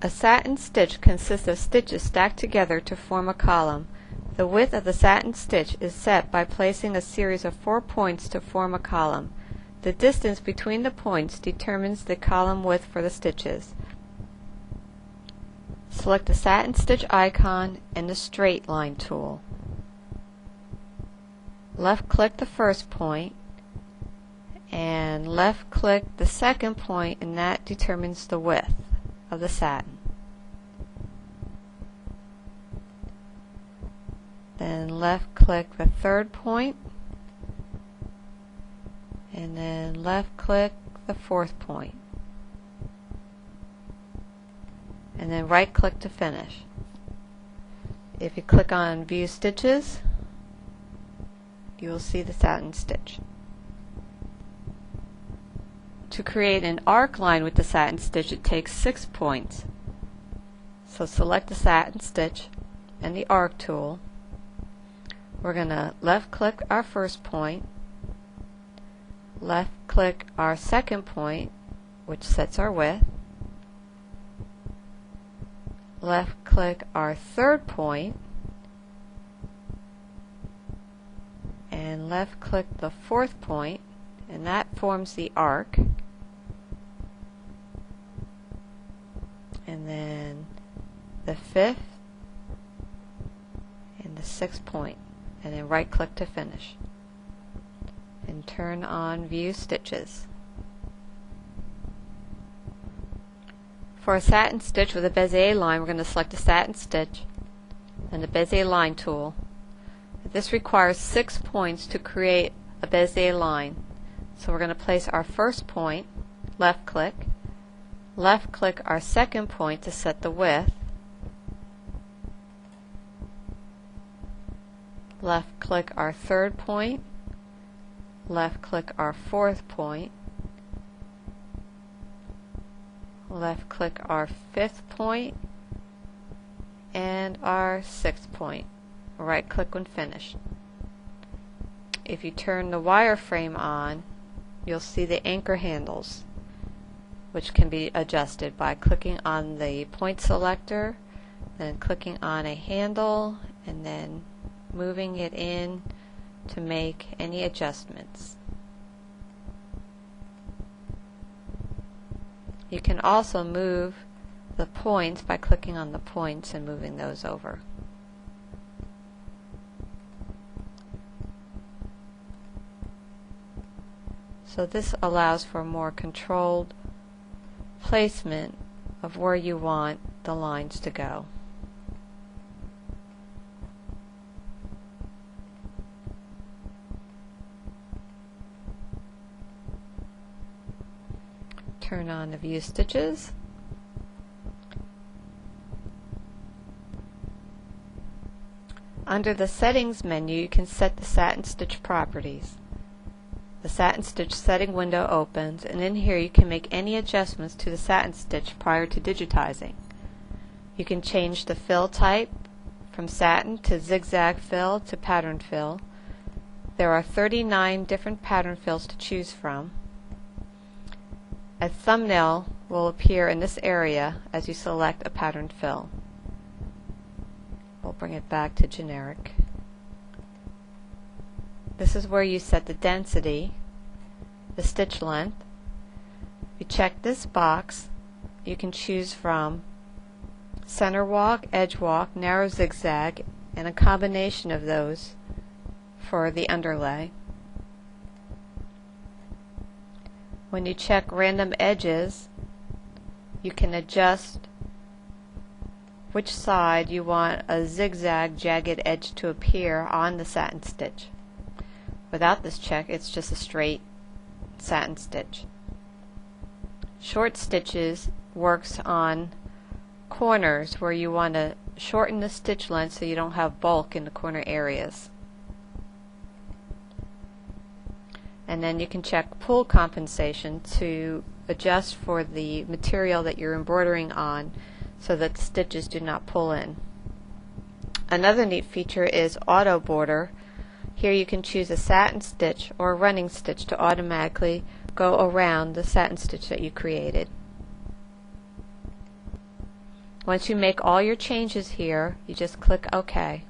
A satin stitch consists of stitches stacked together to form a column. The width of the satin stitch is set by placing a series of 4 points to form a column. The distance between the points determines the column width for the stitches. Select the satin stitch icon and the straight line tool. Left click the first point and left click the second point, and that determines the width of the satin. Then left click the third point, and then left click the fourth point, and then right click to finish. If you click on View Stitches, you will see the satin stitch. To create an arc line with the satin stitch, it takes 6 points. So select the satin stitch and the arc tool. We're going to left click our first point, left click our second point, which sets our width, left click our third point, and left click the fourth point, and that forms the arc. And then the fifth and the sixth point, and then right click to finish, and turn on View Stitches. For a satin stitch with a Bezier line, we're going to select the satin stitch and the Bezier line tool. This requires 6 points to create a Bezier line. So we're going to place our first point, left click our second point to set the width, left click our third point, left click our fourth point, left click our fifth point, and our sixth point. Right click when finished. If you turn the wireframe on, you'll see the anchor handles, which can be adjusted by clicking on the point selector, then clicking on a handle, and then moving it in to make any adjustments. You can also move the points by clicking on the points and moving those over. So this allows for more controlled placement of where you want the lines to go. Turn on the View Stitches. Under the Settings menu, you can set the satin stitch properties. The satin stitch setting window opens, and in here you can make any adjustments to the satin stitch prior to digitizing. You can change the fill type from satin to zigzag fill to pattern fill. There are 39 different pattern fills to choose from. A thumbnail will appear in this area as you select a pattern fill. We'll bring it back to generic. This is where you set the density, the stitch length. If you check this box, you can choose from center walk, edge walk, narrow zigzag, and a combination of those for the underlay. When you check random edges, you can adjust which side you want a zigzag jagged edge to appear on the satin stitch. Without this check, it's just a straight satin stitch. Short stitches works on corners where you want to shorten the stitch length so you don't have bulk in the corner areas. And then you can check pull compensation to adjust for the material that you're embroidering on so that the stitches do not pull in. Another neat feature is auto border. Here you can choose a satin stitch or a running stitch to automatically go around the satin stitch that you created. Once you make all your changes here, you just click OK.